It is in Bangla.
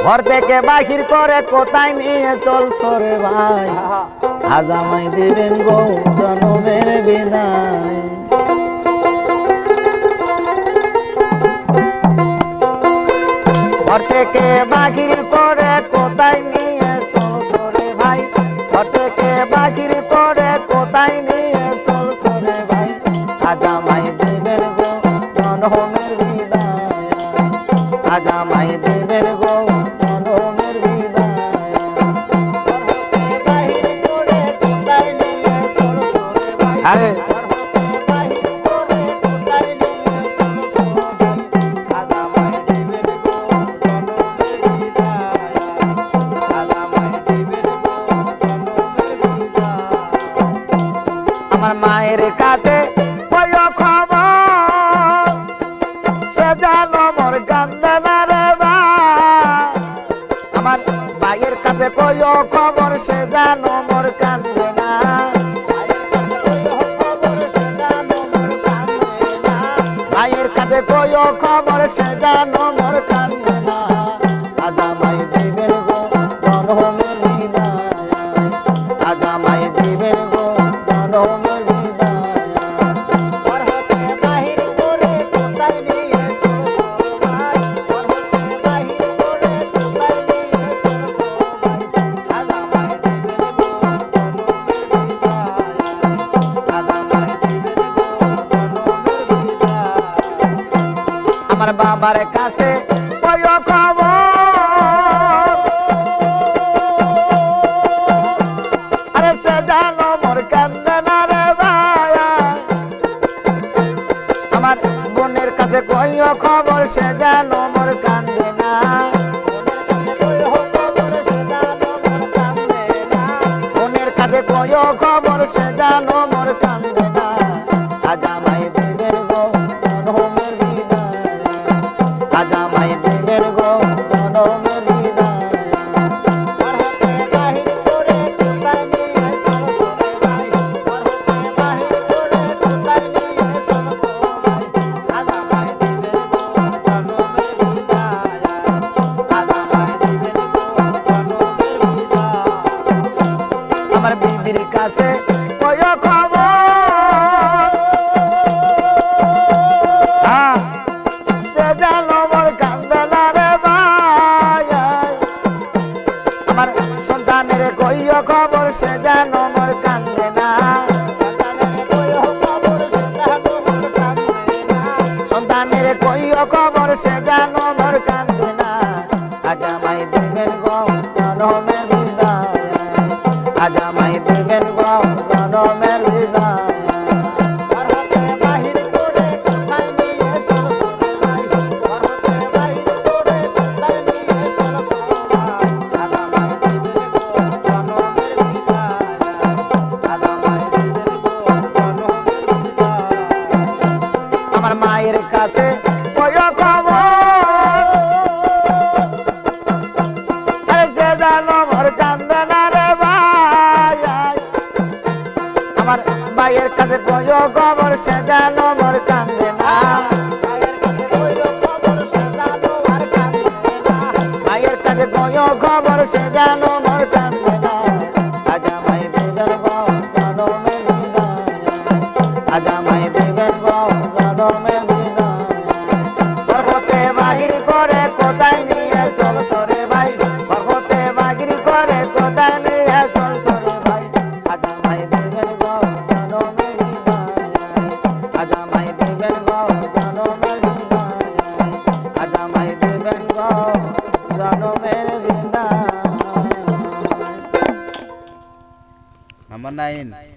ঘর থেকে বাহির করে কোথায় নিয়ে চলছো রে ভাই আজ আমায় দিবেন গো জনমের বিদায় ঘর থেকে বাহির করে কোথায় নিয়ে চলছো রে ভাই ঘর থেকে বাহির করে কোথায় নিয়ে চলছো রে ভাই আজ আমায় দিবেন গো জনমের বিদায় আজ আমায় দিবেন গো জনমের বিদায় আরে আমার মায়ের কাছে কয় খবর সে জানো মোর কান্দে না রে ভাই আমার ভাইয়ের কাছে কয় খবর সে জানো মোর কান্দে না ভাইয়ের কাছে কয় খবর সে জানো মোর কান্দে না আজ আমায় দিবেন গো জনমের বিদায় আজ আমায় দিবেন গো জনমের আমার বাবার কাছে কয় খবর আরে সে জানো মোর কান্দে না রে ভাই আমার বোনের কাছে কয় খবর সে জানো মোর কান্দে না বোনের কাছে কয় খবর সে জানো মোর কান্দে না আজ আমায় দিবেন গো জনমের বিদায় আজ আমায় দিবেন গো জনমের বিদায় আমার বিবির কাছে কয় খবর সে জানো মোর কান্দে না রে ভাই আমার সন্তানের কয় খবর সে জানো মোর কান্দে না সন্তানের কয় খবর সে জানো মোর কান্দে না আজ আমায় দিবেন গো জনমের বিদায় আজ আমায় দিবেন গো জনমের বিদায় আমার মায়ের কাছে কয় খবর আরে সে জানো মোর কান্দে না রে ভাই আমার ভাইয়ের কাছে কয় খবর সে জানো মোর কান্দে না ভাইয়ের কাছে কয় খবর সে জানো মোর কান্দে না আজ আমায় দিবেন গো জনমের বিদায় আজ আমায় দিবেন গো জনমের বিদায় ঘর হতে বাহির করে কোথায় নিয়ে চলছো রে ভাই ঘর হতে বাহির করে কোথায় নিয়ে চলছো রে ভাই আজ আমায় দিবেন গো জনমের বিদায় আজ আমায় দিবেন গো জনমের বিদায় আজ আমায় দিবেন গো জনমের বিদায় Number 9.